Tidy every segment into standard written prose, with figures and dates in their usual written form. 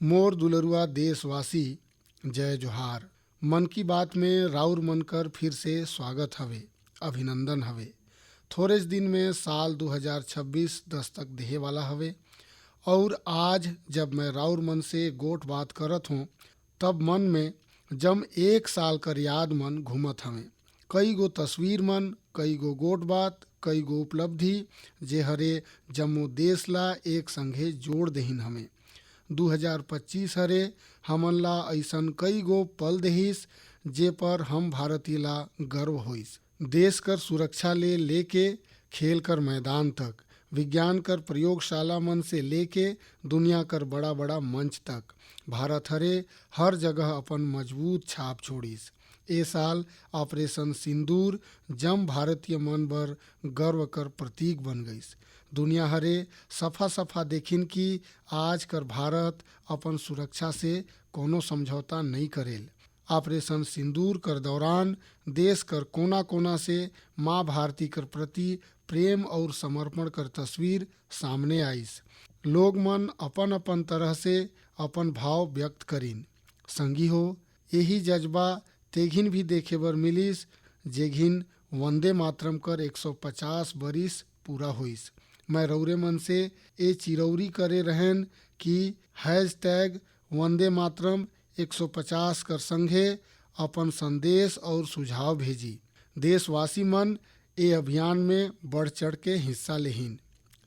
मोर दुलरुआ देशवासी, जय जोहार। मन की बात में राउर मनकर फिर से स्वागत हवे, अभिनंदन हवे। थोड़े दिन में साल 2026 दस्तक देहे वाला हवे और आज जब मैं राउर मन से गोठ बात करत हूँ तब मन में जम एक साल कर याद मन घूमत हवे। कई गो तस्वीर मन, कई गो गोठ बात, कई गो उपलब्धि जे हरे जम्मो देश ला एक संघे जोड़ देहिन हमें। 2025 हरे हमन ला ऐसन कई गो पल देहिस जे पर हम भारतीय ला गर्व होइस। देश कर सुरक्षा ले लेके खेल कर मैदान तक, विज्ञान कर प्रयोगशाला मन से लेके दुनिया कर बड़ा बड़ा मंच तक भारत हरे हर जगह अपन मजबूत छाप छोड़िस। ए साल ऑपरेशन सिंदूर जम भारतीय मन बर गर्व कर प्रतीक बन गईस। दुनिया हरे सफा सफा देखिन कि आज कर भारत अपन सुरक्षा से कोनो समझौता नहीं करेल। ऑपरेशन सिंदूर कर दौरान देश कर कोना कोना से माँ भारती कर प्रति प्रेम और समर्पण कर तस्वीर सामने आइस। लोग मन अपन अपन तरह से अपन भाव व्यक्त करिन। संगी हो, यही जज्बा तेघिन भी देखे बर मिलिस जेघिन वंदे मातरम कर 150 बरिस पूरा होइस। मैं रौरे मन से ए चिरौरी करे रहन कि हैशटैग वंदे मातरम 150 कर संघे अपन संदेश और सुझाव भेजी। देशवासी मन ए अभियान में बढ़ चढ़ के हिस्सा लेहिन।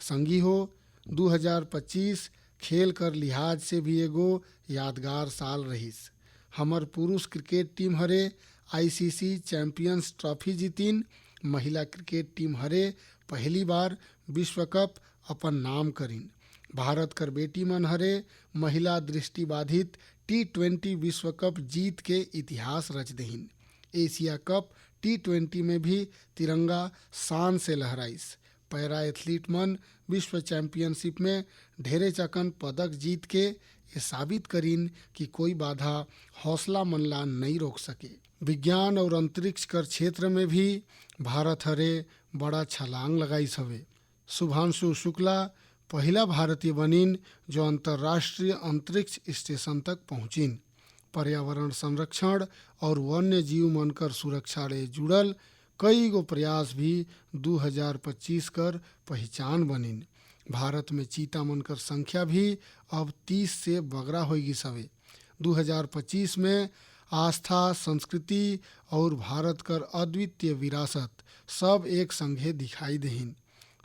संगी हो, 2025 खेल कर लिहाज से भी एगो यादगार साल रहिस। हमर पुरुष क्रिकेट टीम हरे आईसीसी चैंपियंस ट्रॉफी जीतिन। महिला क्रिकेट टीम हरे पहली बार विश्व कप अपन नाम करिन। भारत कर बेटी मन हरे महिला दृष्टिबाधित T20 विश्व कप जीत के इतिहास रच देहिन। एशिया कप T20 में भी तिरंगा शान से लहराइस। पैरा एथलीट मन विश्व चैंपियनशिप में ढेरे चकन पदक जीत के ये साबित करिन कि कोई बाधा हौसला मन ला नहीं रोक सके। विज्ञान और अंतरिक्ष कर क्षेत्र में भी भारत हरे बड़ा छलांग लगाइस हवे। शुभांशु शुक्ला पहला भारतीय बनिन जो अंतर्राष्ट्रीय अंतरिक्ष स्टेशन तक पहुंचिन। पर्यावरण संरक्षण और वन्य जीव मन कर सुरक्षा ले जुड़ल कई गो प्रयास भी 2025 कर पहचान बनिन। भारत में चीता मन कर संख्या भी अब 30 से बगरा होगी सवे। 2025 में आस्था, संस्कृति और भारत कर अद्वितीय विरासत सब एक संघे दिखाई देहिन।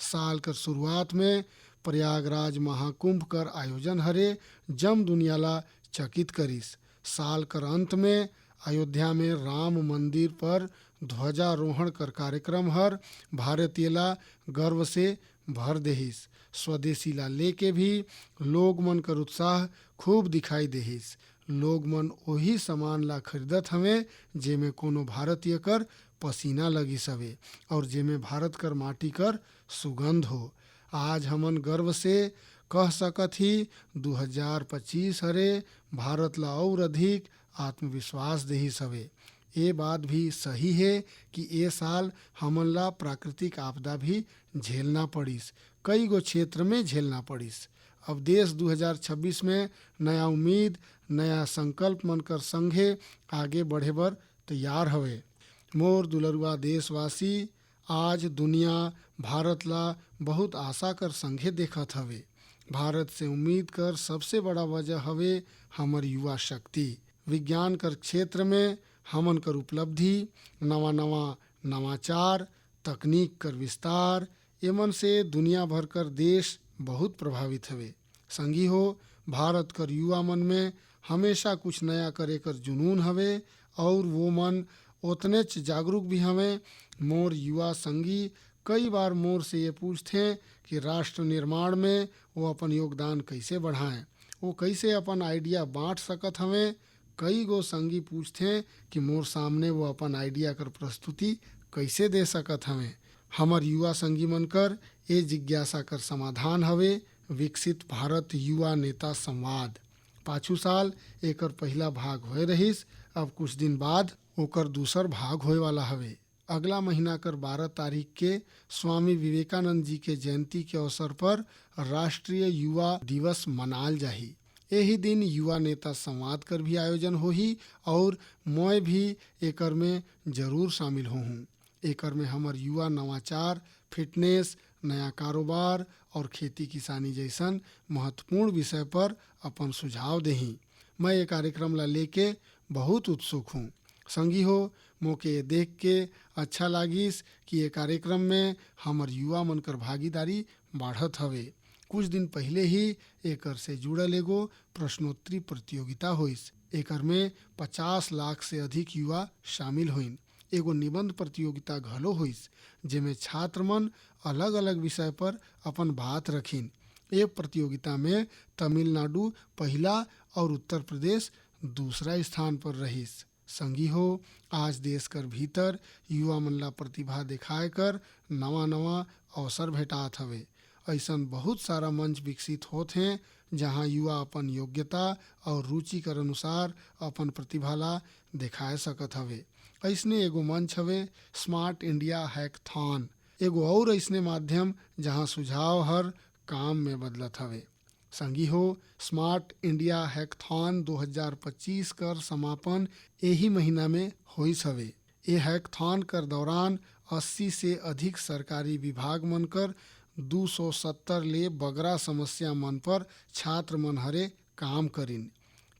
साल कर शुरुआत में प्रयागराज महाकुंभ कर आयोजन हरे जम दुनिया ला चकित करिस। साल कर अंत में अयोध्या में राम मंदिर पर ध्वजारोहण कर कार्यक्रम हर भारतीय ला गर्व से भर देहिस। स्वदेशी ला लेके भी लोग मन कर उत्साह खूब दिखाई देहिस। लोग मन वही सामान ला खरीदत हवे जेमे कोनो भारतीय कर पसीना लगिस हवे और जेमे भारत कर माटी कर सुगंध हो। आज हमन गर्व से कह सकत ही 2025 हरे भारत ला और अधिक आत्मविश्वास देहिस हवे। ये बात भी सही है कि ये साल हमन ला प्राकृतिक आपदा भी झेलना पड़िस, कई गो क्षेत्र में झेलना पड़िस। अब देश 2026 में नया उम्मीद, नया संकल्प मन कर संघे आगे बढ़े बर तैयार हवे। मोर दुलरुआ देशवासी, आज दुनिया भारत ला बहुत आशा कर संघे देखत हवे। भारत से उम्मीद कर सबसे बड़ा वजह हवे हमर युवा शक्ति। विज्ञान कर क्षेत्र में हमन कर उपलब्धि, नवा नवा नवाचार, तकनीक कर विस्तार, एमन से दुनिया भर कर देश बहुत प्रभावित हवे। संगी हो, भारत कर युवा मन में हमेशा कुछ नया करे कर जुनून हवे और वो मन उतने जागरूक भी हवे। मोर युवा संगी कई बार मोर से ये पूछते कि राष्ट्र निर्माण में वो अपन योगदान कैसे बढ़ाएं, वो कैसे अपन आइडिया बांट सकत हवे। कई गो संगी पूछते कि मोर सामने वो अपन आइडिया कर प्रस्तुति कैसे दे सकत हवे। हमर युवा संगी मन कर ए जिज्ञासा कर समाधान हवे विकसित भारत युवा नेता संवाद। पाछू साल एकर पहला भाग होए रहिस, अब कुछ दिन बाद ओकर दूसर भाग होए वाला हवे। अगला महीना कर 12 तारीख के स्वामी विवेकानंद जी के जयंती के अवसर पर राष्ट्रीय युवा दिवस मनाल जाही। यही दिन युवा नेता संवाद कर भी आयोजन होही और मैं भी एकर में जरूर शामिल होहूँ। एकर में हमर युवा नवाचार, फिटनेस, नया कारोबार और खेती किसानी जैसन महत्वपूर्ण विषय पर अपन सुझाव देही। मैं ये कार्यक्रम ला लेके बहुत उत्सुक हूँ। संगी हो, मोके ये देख के अच्छा लागिस कि ये कार्यक्रम में हमर युवा मन कर भागीदारी बढ़त हवे। कुछ दिन पहले ही एकर से जुड़ल एगो प्रश्नोत्तरी प्रतियोगिता होइस। एकर में 50 लाख से अधिक युवा शामिल होइन। एगो निबंध प्रतियोगिता घलो होइस, जेमे छात्र मन अलग अलग विषय पर अपन बात रखिन। ये प्रतियोगिता में तमिलनाडु पहला और उत्तर प्रदेश दूसरा स्थान पर रहिस। संगी हो, आज देश कर भीतर युवा मन ला प्रतिभा दिखाए कर नवा नवा अवसर भेटात हवे। ऐसन बहुत सारा मंच विकसित होत हैं जहां युवा अपन योग्यता और रुचि कर अनुसार अपन प्रतिभा ला दिखाए सकत हवे। ऐसने एगो मंच हवे स्मार्ट इंडिया हैकथॉन, एगो और ऐसने माध्यम जहां सुझाव हर काम में बदलत हवे। संगी हो, स्मार्ट इंडिया हैकथॉन 2025 कर समापन यही महीना में होइस हवे। ये हैकथॉन कर दौरान 80 से अधिक सरकारी विभाग मन कर 270 ले बगरा समस्या मन पर छात्र मन हरे काम करिन।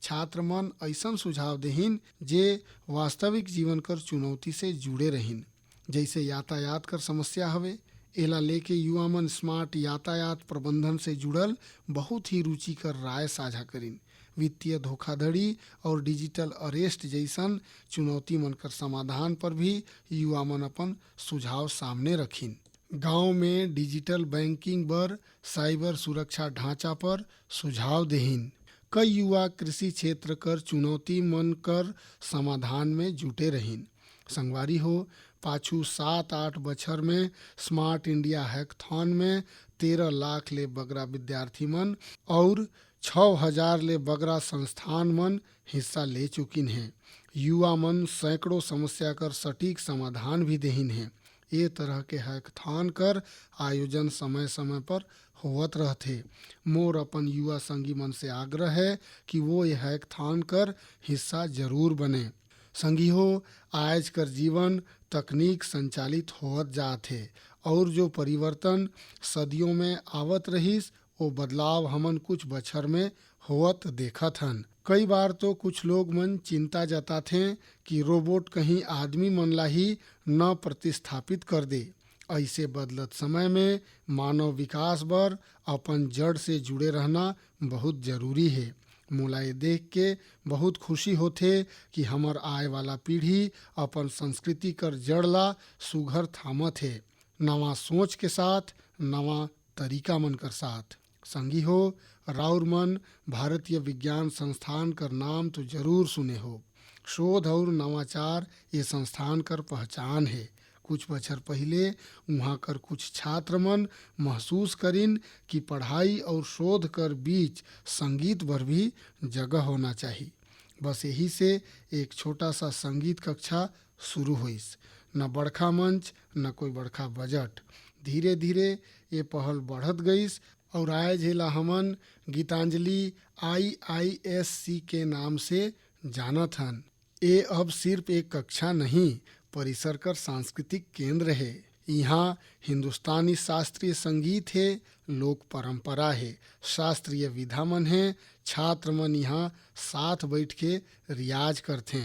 छात्र मन ऐसन सुझाव देहिन जे वास्तविक जीवन कर चुनौती से जुड़े रहिन, जैसे यातायात कर समस्या हवे। एला लेके युवा मन स्मार्ट यातायात प्रबंधन से जुड़ल बहुत ही रुचि कर राय साझा करिन। वित्तीय धोखाधड़ी और डिजिटल अरेस्ट जैसन चुनौती मन कर समाधान पर भी युवा मन अपन सुझाव सामने रखिन। गांव में डिजिटल बैंकिंग बर साइबर सुरक्षा ढांचा पर सुझाव देहिन। कई युवा कृषि क्षेत्र कर चुनौती मन कर समाधान में जुटे रहिन। संगवारी हो, पाछू 7-8 बछर में स्मार्ट इंडिया हैकथॉन में 13 लाख ले बगरा विद्यार्थी मन और 6,000 ले बगरा संस्थान मन हिस्सा ले चुकिन हैं। युवा मन सैकड़ों समस्या कर सटीक समाधान भी देहिन हैं। ये तरह के हैकथॉन कर आयोजन समय समय पर होवत रहथे। मोर अपन युवा संगी मन से आग्रह है कि वो ये हैकथॉन कर हिस्सा जरूर बने। संगी हो, आज कर जीवन तकनीक संचालित होवत जात है और जो परिवर्तन सदियों में आवत रहिस वो बदलाव हमन कुछ बछर में होवत देखत हन। कई बार तो कुछ लोग मन चिंता जताथे कि रोबोट कहीं आदमी मन ला ही न प्रतिस्थापित कर दे। ऐसे बदलत समय में मानव विकास बर अपन जड़ से जुड़े रहना बहुत जरूरी है। मोला ये देख के बहुत खुशी होथे कि हमर आए वाला पीढ़ी अपन संस्कृति कर जड़ ला सुघर थामत है, नवा सोच के साथ, नवा तरीका मन कर साथ। संगी हो, राउर मन भारतीय विज्ञान संस्थान कर नाम तो जरूर सुने हो। शोध और नवाचार ये संस्थान कर पहचान है। कुछ बछर पहले वहाँ कर कुछ छात्र मन महसूस करिन कि पढ़ाई और शोध कर बीच संगीत भर भी जगह होना चाहिए। बस यही से एक छोटा सा संगीत कक्षा शुरू हुईस। न बड़खा मंच, न कोई बड़खा बजट। धीरे धीरे ये पहल बढ़त गईस और आज हेला हमन गीतांजलि IISC के नाम से जानत हन। ये अब सिर्फ एक कक्षा नहीं, परिसर कर सांस्कृतिक केंद्र है। यहाँ हिंदुस्तानी शास्त्रीय संगीत है, लोक परंपरा है, शास्त्रीय विधा मन है। छात्र मन यहाँ साथ बैठ के रियाज करथे,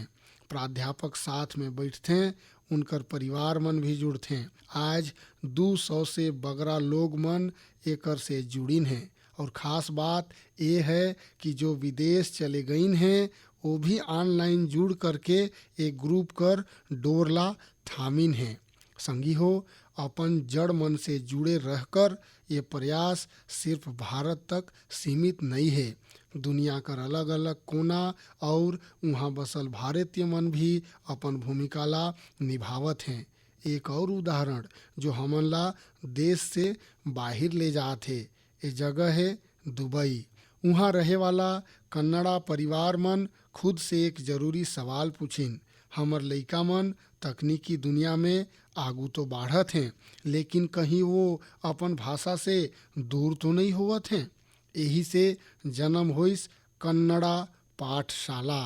प्राध्यापक साथ में बैठते, उनकर परिवार मन भी जुड़थे। आज 200 से बगरा लोग मन एकर से जुड़िन हैं और ख़ास बात ये है कि जो विदेश चले गईन हैं वो भी ऑनलाइन जुड़ करके एक ग्रुप कर डोरला थामिन है। संगी हो, अपन जड़ मन से जुड़े रहकर ये प्रयास सिर्फ भारत तक सीमित नहीं है। दुनिया कर अलग अलग कोना और वहाँ बसल भारतीय मन भी अपन भूमिका ला निभावत हैं। एक और उदाहरण जो हमन ला देश से बाहर ले जात है, ये जगह है दुबई। वहाँ रहे वाला कन्नड़ा परिवार मन खुद से एक जरूरी सवाल पूछिन, हमर लइका मन तकनीकी दुनिया में आगू तो बढ़त हैं, लेकिन कहीं वो अपन भाषा से दूर तो नहीं होवत हैं। यही से जन्म होइस कन्नड़ा पाठशाला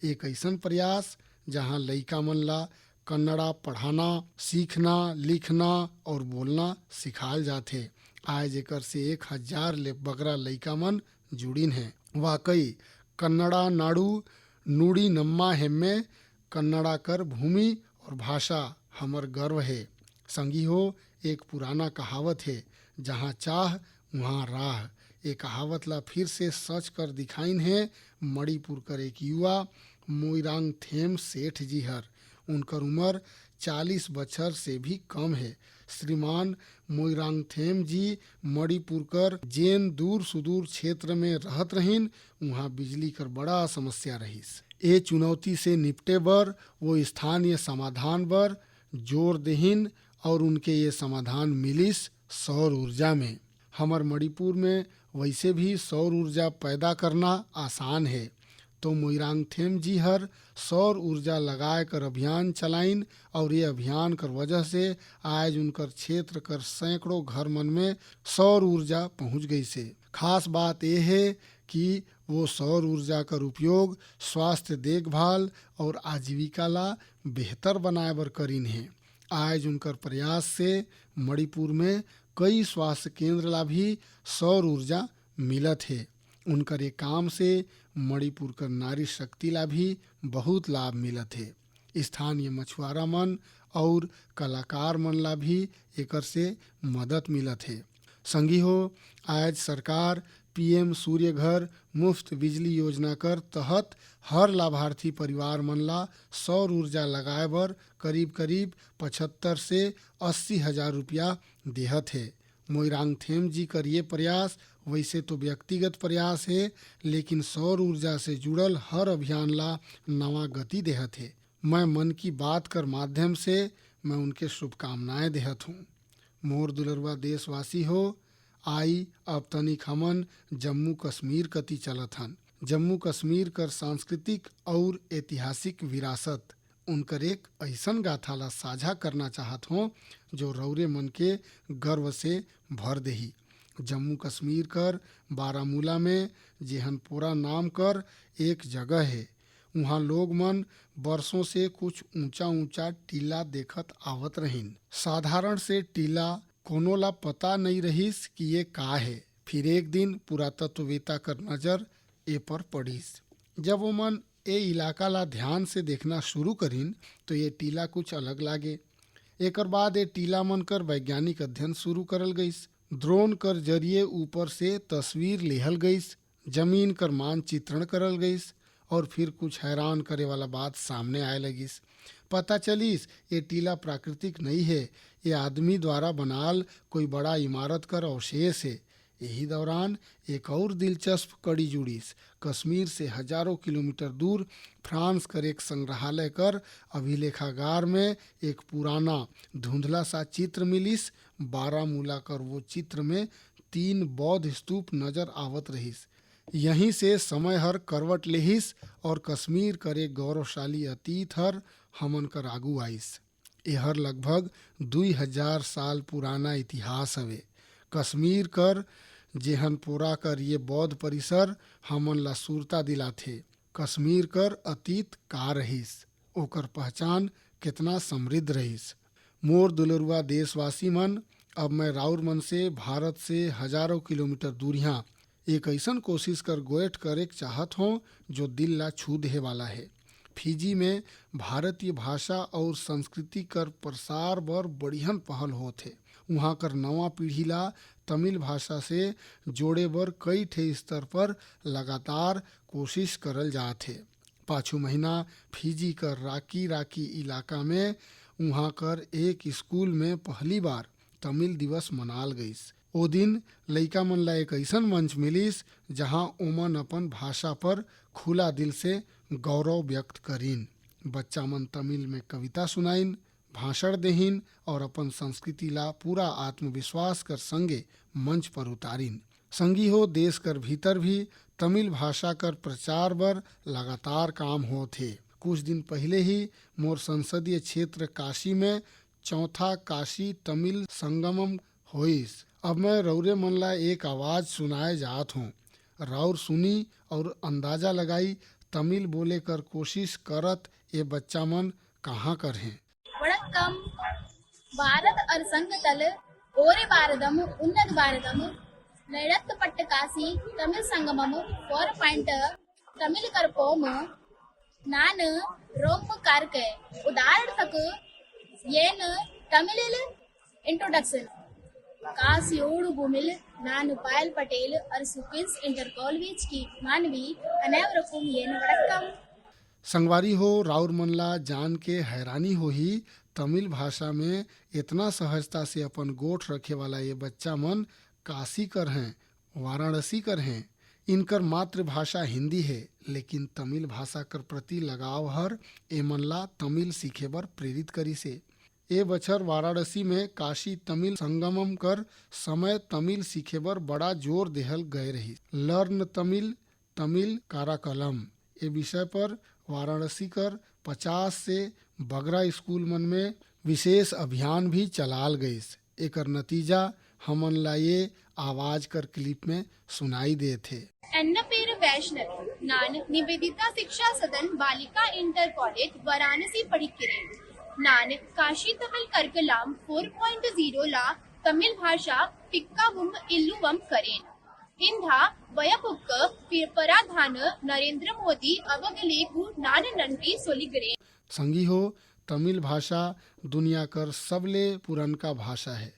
एक ऐसन प्रयास जहां लइका मन ला कन्नड़ा पढ़ाना, सीखना, लिखना और बोलना सिखाल जाथे। आज एकर से 1000 ले बगरा लइका मन जुड़िन हैं। वाकई कन्नड़ा नाडु नुड़ी नम्मा हेम्मे, कन्नड़ा कर भूमि और भाषा हमर गर्व है। संगी हो, एक पुराना कहावत है, जहाँ चाह वहाँ राह। ये कहावत ला फिर से सच कर दिखाइन है मणिपुर कर एक युवा मोइरांग थेम सेठ जी हर। उनकर उम्र 40 बछर से भी कम है। श्रीमान मोइरांग थेम जी मणिपुर कर जेन दूर सुदूर क्षेत्र में रहत रहिन, वहाँ बिजली कर बड़ा समस्या रहिस। ए चुनौती से निपटे बर वो स्थानीय समाधान बर जोर देहिन और उनके ये समाधान मिलिस सौर ऊर्जा में। हमर मणिपुर में वैसे भी सौर ऊर्जा पैदा करना आसान है, तो मोइरांग थेम जी हर सौर ऊर्जा लगाए कर अभियान चलाइन और ये अभियान कर वजह से आज उनकर क्षेत्र कर सैकड़ों घर मन में सौर ऊर्जा पहुंच गई से। खास बात यह है कि वो सौर ऊर्जा कर उपयोग स्वास्थ्य देखभाल और आजीविका ला बेहतर बनाए बर करीन है। आज उनकर प्रयास से मणिपुर में कई स्वास्थ्य केंद्र ला भी सौर ऊर्जा मिलत है। उनकर ये काम से मणिपुर कर नारी शक्ति ला भी बहुत लाभ मिलत है। स्थानीय मछुआरा मन और कलाकार मन ला भी एकर से मदद मिलत है। संगी हो, आज सरकार पीएम सूर्य घर मुफ्त बिजली योजना कर तहत हर लाभार्थी परिवार मन ला सौर ऊर्जा लगाए बर करीब करीब 75 से 80 हजार रुपया देहत है। मोइरांग थेम जी कर ये प्रयास वैसे तो व्यक्तिगत प्रयास है, लेकिन सौर ऊर्जा से जुड़ल हर अभियान ला नवा गति देहत है। मैं मन की बात कर माध्यम से मैं उनके शुभकामनाएं देहत हूँ। मोर दुलरवा देशवासी हो, आई अब तनिक हमन जम्मू कश्मीर कति चलत हन। जम्मू कश्मीर कर सांस्कृतिक और ऐतिहासिक विरासत उनकर एक ऐसन गाथा ला साझा करना चाहत हो जो रौरे मन के गर्व से भर देही। जम्मू कश्मीर कर बारामूला में जेहनपोरा नाम कर एक जगह है, वहाँ लोग मन बरसों से कुछ ऊंचा ऊंचा टीला देखत आवत रहिन। साधारण से टीला कोनो ला पता नहीं रहिस कि ये का है। फिर एक दिन पुरातत्ववेता कर नजर ए पर पड़िस। जब वो मन ए इलाका ला ध्यान से देखना शुरू करिन तो ये टीला कुछ अलग लागे। एकर बाद ये टीला मन कर वैज्ञानिक अध्ययन शुरू करल गईस। ड्रोन कर जरिए ऊपर से तस्वीर लेहल गईस, जमीन कर मानचित्रण करल गईस और फिर कुछ हैरान करे वाला बात सामने आए लगिस। पता चलिस ये टीला प्राकृतिक नहीं है, ये आदमी द्वारा बनाल कोई बड़ा इमारत कर अवशेष है। यही दौरान एक और दिलचस्प कड़ी जुड़िस। कश्मीर से हजारों किलोमीटर दूर फ्रांस कर एक संग्रहालय कर अभिलेखागार में एक पुराना धुंधला सा चित्र मिलिस। बारामूला कर वो चित्र में 3 बौद्ध स्तूप नजर आवत रहिस। यहीं से समय हर करवट लेहिस और कश्मीर कर एक गौरवशाली अतीत हर हमन कर आगू आइस। यहर लगभग 2000 साल पुराना इतिहास हवे। कश्मीर कर जेहनपोरा कर ये बौद्ध परिसर हमन ला सुरता दिलाथे। कश्मीर कर अतीत का रहिस, ओकर पहचान कितना समृद्ध रहिस। मोर दुलरुआ देशवासी मन, अब मैं राउर मन से भारत से हजारों किलोमीटर दूरियां एक ऐसन कोशिश कर गोएठ करे चाहत हो जो दिल ला छू दे वाला है। फिजी में भारतीय भाषा और संस्कृति कर प्रसार बर बढ़ियन पहल होथे। वहाँ कर नवा पीढ़ी ला तमिल भाषा से जोड़े बर कई ठे स्तर पर लगातार कोशिश करल जात है। पाछू महीना फिजी कर राकी इलाका में वहाँ कर एक स्कूल में पहली बार तमिल दिवस मनाल गईस। ओ दिन लइका मन ला एक ऐसन मंच मिलिस जहाँ ओमन अपन भाषा पर खुला दिल से गौरव व्यक्त करीन। बच्चा मन तमिल में कविता सुनाइन, भाषण देहिन और अपन संस्कृति ला पूरा आत्मविश्वास कर संगे मंच पर उतारिन। संगी हो, देश कर भीतर भी तमिल भाषा कर प्रचार बर लगातार काम होथे। कुछ दिन पहले ही मोर संसदीय क्षेत्र काशी में 4था काशी तमिल संगमम होइस। अब मैं रौरे मन ला एक आवाज सुनाए जात हूँ। राउर सुनी और अंदाजा लगाई तमिल बोले कर कोशिश करत ये बच्चा मन कहाँ कर हैं। வணக்கம். பாரத் அரசங்கத்தல் ஓரே பாரதம் உன்னத பாரதம் நடத்தப்பட்ட காசி தமிழ் சங்கமம் 4 தமிழ் கற்போம் நான் ரொம்ப கார்க்க உதாரணத்துக்கு ஏன்னு தமிழில் इंट्रोडक्शन कासियोड़ भूमिल नानु पायल पटेल और सुकिन्स इंटर कॉलेज की मानवी अनेवरकुम येन वड़क्कम। संगवारी हो राउर मनला जान के हैरानी हो ही तमिल भाषा में इतना सहजता से अपन गोठ रखे वाला ये बच्चा मन काशी कर हैं, वाराणसी कर हैं। इनकर मातृभाषा हिंदी है, लेकिन तमिल भाषा कर प्रति लगाव हर ए मनला तमिल सीखे बर प्रेरित करी से। ए बछर वाराणसी में काशी तमिल संगमम कर समय तमिल सीखे बर बड़ा जोर देहल गए रही। लर्न तमिल तमिल काराकलम ए विषय पर वाराणसी कर 50 से बगरा स्कूल मन में विशेष अभियान भी चलाल गईस। एकर नतीजा हमन ला ये आवाज कर क्लिप में सुनाई दे थे। एन्न पेर वैष्णव नान निवेदिता शिक्षा सदन बालिका इंटर कॉलेज वाराणसी पढ़िक्किरेन नान काशी तमिल कर्कलाम 4.0 ला तमिल भाषा टिक्कावुम इल्लुवम करेन इंधा वयपुक्क पराधान नरेंद्र मोदी अवगलेगु नान नंटी सोलिगरे। संगी हो तमिल भाषा दुनिया कर सबले पुरनका भाषा है।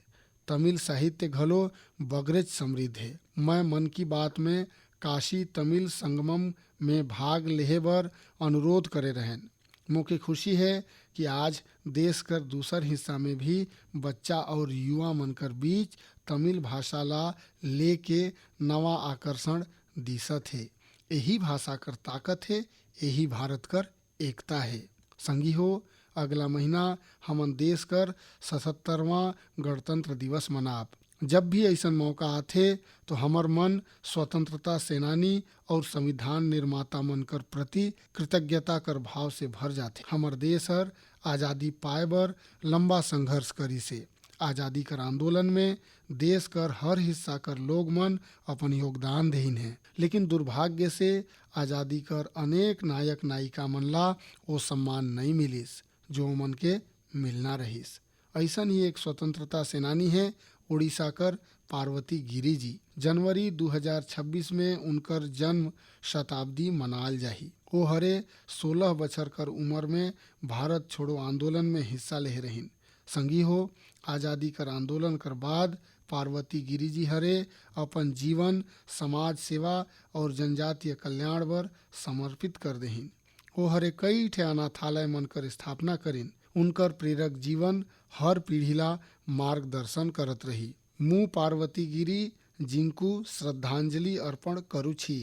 तमिल साहित्य घलो बगरेज समृद्ध है। मैं मन की बात में काशी तमिल संगमम में भाग लेहे बर अनुरोध करे रहन। मोके खुशी है कि आज देश कर दूसर हिस्सा में भी बच्चा और युवा मन कर बीच तमिल भाषा ला लेके नवा आकर्षण दिसत है। यही भाषा कर ताकत है, यही भारत कर एकता है। संगी हो अगला महीना हमन देश कर 77वां गणतंत्र दिवस मनाब। जब भी ऐसा मौका आथे तो हमर मन स्वतंत्रता सेनानी और संविधान निर्माता मन कर प्रति कृतज्ञता कर भाव से भर जाथे। हमर देश हर आज़ादी पाए बर लंबा संघर्ष करी से। आज़ादी कर आंदोलन में देश कर हर हिस्सा कर लोग मन अपन योगदान देहिन है, लेकिन दुर्भाग्य से आज़ादी कर अनेक नायक नायिका मन ला वो सम्मान नहीं मिलिस जो मन के मिलना रहीस। ऐसा ही एक स्वतंत्रता सेनानी है उड़ीसा कर पार्वती गिरी जी। जनवरी 2026 में उनकर जन्म शताब्दी मनाल जाही। वो हरे 16 बछर कर उम्र में भारत छोड़ो आंदोलन में हिस्सा ले रहीन। संगी हो आज़ादी कर आंदोलन कर बाद पार्वती गिरी जी हरे अपन जीवन समाज सेवा और जनजातीय कल्याण बर समर्पित कर देहिन। वो हरे कई ठे अनाथालय मन कर स्थापना करिन। उनकर प्रेरक जीवन हर पीढ़ी ला मार्गदर्शन करत रही। मु पार्वती गिरी जिनको श्रद्धांजलि अर्पण करू छी।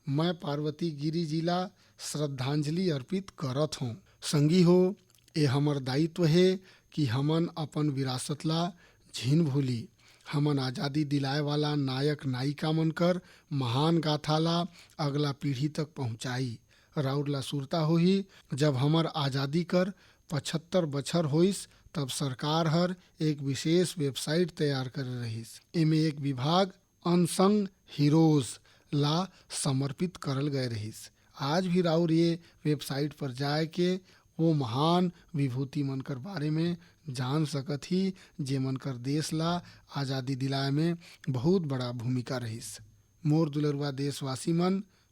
मैं पार्वती गिरी जी ला श्रद्धांजलि अर्पित करत हूँ। संगी हो ये हमर दायित्व है कि हमन अपन विरासत ला झिन भूली। हमन आज़ादी दिलाए वाला नायक नायिका मन कर महान गाथा ला अगला पीढ़ी तक पहुँचाई। राउर ला सुरता होही जब हमर आज़ादी कर 75 बछर होइस तब सरकार हर एक विशेष वेबसाइट तैयार कर रहीस। एमे एक विभाग अनसंग हीरोज ला समर्पित करल गए रहीस। आज भी राउर ये वेबसाइट पर जाए के वो महान विभूति मन कर बारे में जान सकत ही जे मन कर देश ला आज़ादी दिलाए में बहुत बड़ा भूमिका रहीस। मोर दुलरुआ देशवासी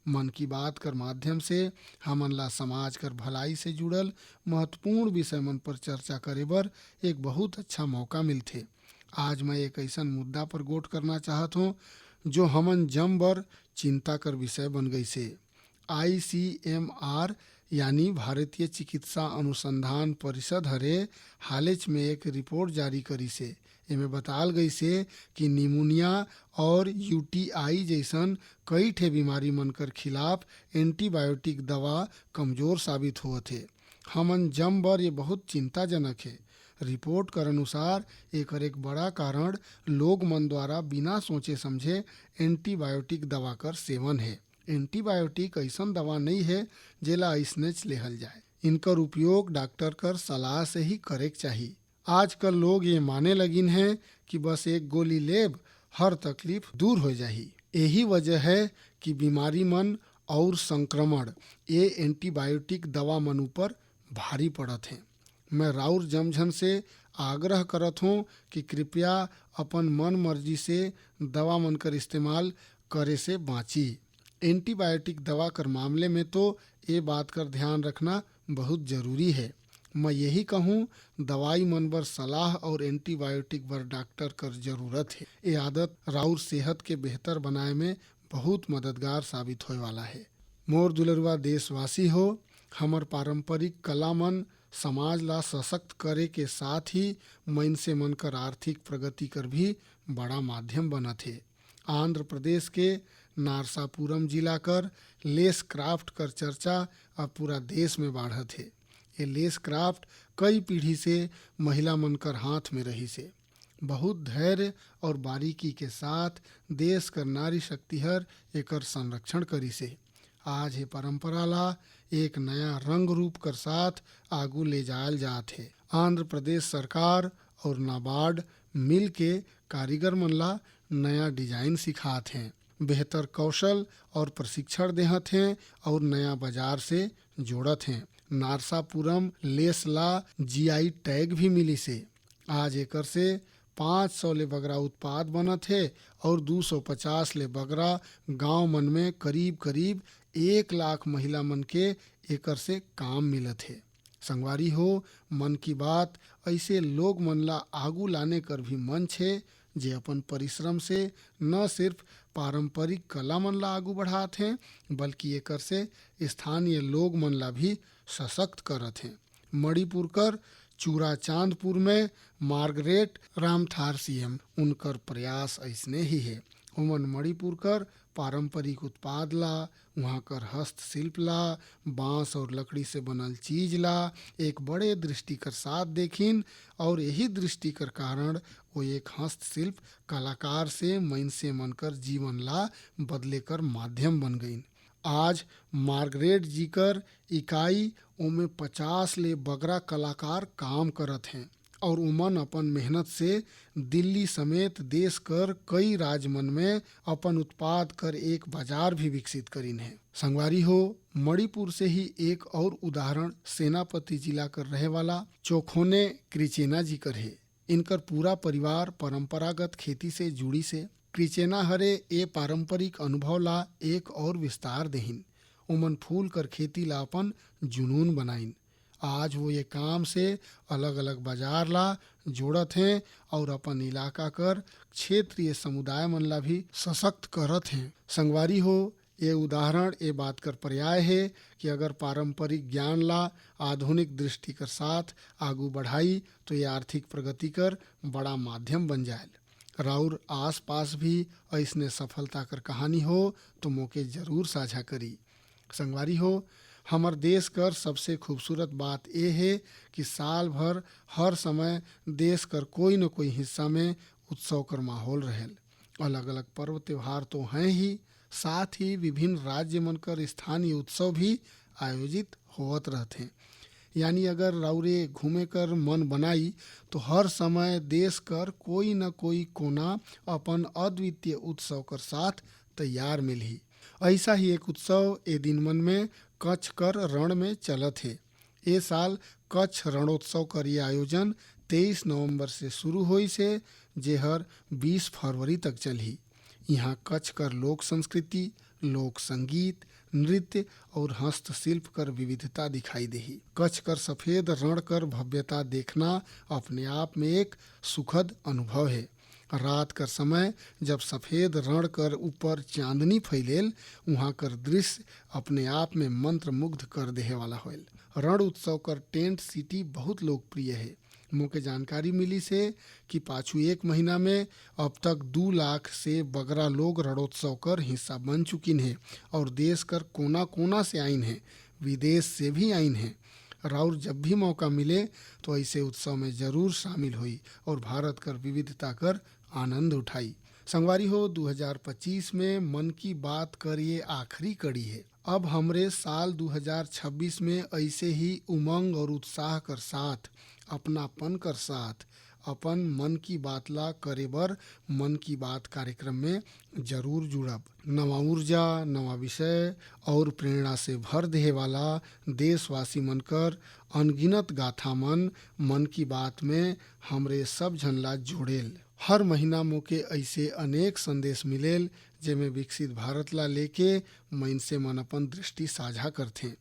मन की बात कर माध्यम से हमन ला समाज कर भलाई से जुड़ल महत्वपूर्ण विषय मन पर चर्चा करे बर एक बहुत अच्छा मौका मिलथे। आज मैं एक ऐसा मुद्दा पर गोट करना चाहत हूँ जो हमन जम बर चिंता कर विषय बन गई से। ICMR यानी भारतीय चिकित्सा अनुसंधान परिषद हरे हालेच में एक रिपोर्ट जारी करी से। इमें बताल गई से कि निमोनिया और UTI जैसन कई ठे बीमारी मन कर खिलाफ एंटीबायोटिक दवा कमजोर साबित हुए थे। हमन जम बर ये बहुत चिंताजनक है। रिपोर्ट कर अनुसार एक बड़ा कारण लोग मन द्वारा बिना सोचे समझे एंटीबायोटिक दवा कर सेवन है। एंटीबायोटिक ऐसन दवा नहीं है जेला ऐसनेच लेहल जाए। इनकर उपयोग डॉक्टर कर सलाह से ही करेक चाहिए। आजकल लोग ये माने लगिन हैं कि बस एक गोली लेब हर तकलीफ दूर हो जाही। यही वजह है कि बीमारी मन और संक्रमण ये एंटीबायोटिक दवा मन ऊपर भारी पड़त हैं। मैं राउर जमझन से आग्रह करत हूँ कि कृपया अपन मन मर्जी से दवा मन कर इस्तेमाल करे से बाँची। एंटीबायोटिक दवा कर मामले में तो ये बात कर ध्यान रखना बहुत ज़रूरी है। मैं यही कहूँ, दवाई मन बर सलाह और एंटीबायोटिक बर डॉक्टर कर जरूरत है। ये आदत राउर सेहत के बेहतर बनाए में बहुत मददगार साबित होए वाला है। मोर दुलरुआ देशवासी हो, हमर पारंपरिक कला मन समाज ला सशक्त करे के साथ ही मइनसे मन कर आर्थिक प्रगति कर भी बड़ा माध्यम बनत है। आंध्र प्रदेश के नारसापुरम जिला कर लेस क्राफ्ट कर चर्चा अब पूरा देश में बाढ़त है। ये लेस क्राफ्ट कई पीढ़ी से महिला मन कर हाथ में रही से। बहुत धैर्य और बारीकी के साथ देश कर नारी शक्ति हर एकर संरक्षण करी से। आज ये परंपरा ला एक नया रंग रूप कर साथ आगू ले जायल जात है। आंध्र प्रदेश सरकार और नाबार्ड मिल के कारीगर मन ला नया डिजाइन सिखात हैं, बेहतर कौशल और प्रशिक्षण देहत हैं और नया बाजार से जोड़त हैं। नारसापुरम लेस ला जीआई टैग भी मिली से। आज एकर से 500 ले बगरा उत्पाद बनत है और 250 ले बगरा गांव मन में करीब करीब 1 लाख महिला मन के एकर से काम मिलत है। संगवारी हो, मन की बात ऐसे लोग मन ला आगू लाने कर भी मंच है जे अपन परिश्रम से न सिर्फ पारंपरिक कला मन ला आगू बढ़ात हैं बल्कि एकर से स्थानीय लोग मन ला भी सशक्त करत हैं। मणिपुर कर चूरा चांदपुर में मार्गरेट रामथार सीएम उनकर प्रयास ऐसने ही है। उमन मणिपुर कर पारंपरिक उत्पाद ला, वहाँ कर हस्तशिल्प ला, बांस और लकड़ी से बनल चीज ला एक बड़े दृष्टि कर साथ देखिन और यही दृष्टि कर कारण वो एक हस्तशिल्प कलाकार से मइनसे मन कर जीवन ला बदले कर माध्यम बन गईन। आज मार्गरेट जी कर इकाई उमें 50 ले बगरा कलाकार काम करत हैं और उमन अपन मेहनत से दिल्ली समेत देश कर कई राज्य मन में अपन उत्पाद कर एक बाजार भी विकसित करीन है। संगवारी हो, मणिपुर से ही एक और उदाहरण सेनापति जिला कर रहे वाला चोखोने क्रिचेना जी कर है। इनकर पूरा परिवार परंपरागत खेती से जुड़ी से। क्रिचेना हरे ए पारंपरिक अनुभव ला एक और विस्तार देहिन। उमन फूल कर खेती ला अपन जुनून बनाइन। आज वो ये काम से अलग अलग बाजार ला जोड़त हैं और अपन इलाका कर क्षेत्रीय समुदाय मन ला भी सशक्त करत हैं। संगवारी हो, ये उदाहरण ये बात कर पर्याय है कि अगर पारंपरिक ज्ञान ला आधुनिक दृष्टि कर साथ आगू बढ़ाई तो ये आर्थिक प्रगति कर बड़ा माध्यम बन जाए। राउर आस पास भी ऐसने सफलता कर कहानी हो तो मौके जरूर साझा करी। संगवारी हो, हमर देश कर सबसे खूबसूरत बात ये है कि साल भर हर समय देश कर कोई न कोई हिस्सा में उत्सव कर माहौल रहेल। अलग अलग पर्व त्योहार तो हैं ही, साथ ही विभिन्न राज्य मन कर स्थानीय उत्सव भी आयोजित होवत रहते हैं। यानी अगर राउरे घूमे कर मन बनाई तो हर समय देश कर कोई न कोई कोना अपन अद्वितीय उत्सव कर साथ तैयार मिलही। ऐसा ही एक उत्सव ए दिन मन में कच्छ कर रण में चलत है। ए साल कच्छ रणोत्सव कर ये आयोजन 23 नवंबर से शुरू हुई से जेहर 20 फरवरी तक चलही। यहाँ कच्छ कर लोक संस्कृति, लोक संगीत, नृत्य और हस्तशिल्प कर विविधता दिखाई देही। कच्छ कर सफेद रण कर भव्यता देखना अपने आप में एक सुखद अनुभव है। रात कर समय जब सफेद रण कर ऊपर चांदनी फैलेल, वहाँ कर दृश्य अपने आप में मंत्र मुग्ध कर देहे वाला होल। रण उत्सव कर टेंट सिटी बहुत लोकप्रिय है। मुझे जानकारी मिली से कि पाछू एक महीना में अब तक 2 लाख से बगरा लोग रणोत्सव कर हिस्सा बन चुकिन हैं और देश कर कोना कोना से आइन हैं, विदेश से भी आइन हैं। राउर जब भी मौका मिले तो ऐसे उत्सव में जरूर शामिल हुई और भारत कर विविधता कर आनंद उठाई। संगवारी हो, 2025 में मन की बात कर ये आखिरी कड़ी है। अब हमरे साल 2026 में ऐसे ही उमंग और उत्साह कर साथ, अपनापन कर साथ अपन मन की बात ला करे बर मन की बात कार्यक्रम में जरूर जुड़ब। नवा ऊर्जा, नवा विषय और प्रेरणा से भर देहे वाला देशवासी मनकर अनगिनत गाथा मन की बात में हमरे सब झन ला जोड़ेल। हर महीना मोके ऐसे अनेक संदेश मिलेल जेमे विकसित भारत ला लेके मनसे मन अपन दृष्टि साझा करथे।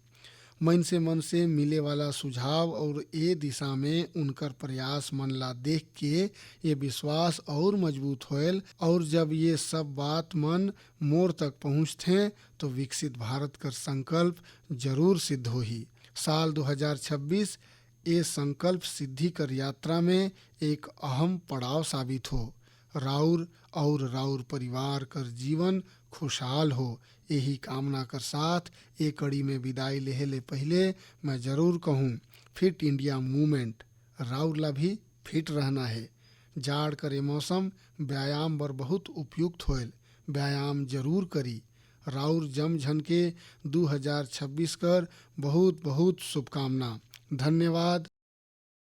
मनसे मन से मिले वाला सुझाव और ये दिशा में उनकर प्रयास मन ला देख के ये विश्वास और मजबूत होएल और जब ये सब बात मन मोर तक पहुँचथे तो विकसित भारत कर संकल्प जरूर सिद्ध होही। साल 2026 ये संकल्प सिद्धि कर यात्रा में एक अहम पड़ाव साबित हो। राउर और राउर परिवार कर जीवन खुशहाल हो, यही कामना कर साथ एक कड़ी में विदाई लेहे ले पहले मैं जरूर कहूँ फिट इंडिया मूवमेंट राउर ला भी फिट रहना है। जाड़ करे मौसम व्यायाम बर बहुत उपयुक्त होएल, व्यायाम जरूर करी। राउर जम झन के 2026 कर बहुत बहुत शुभकामना। धन्यवाद।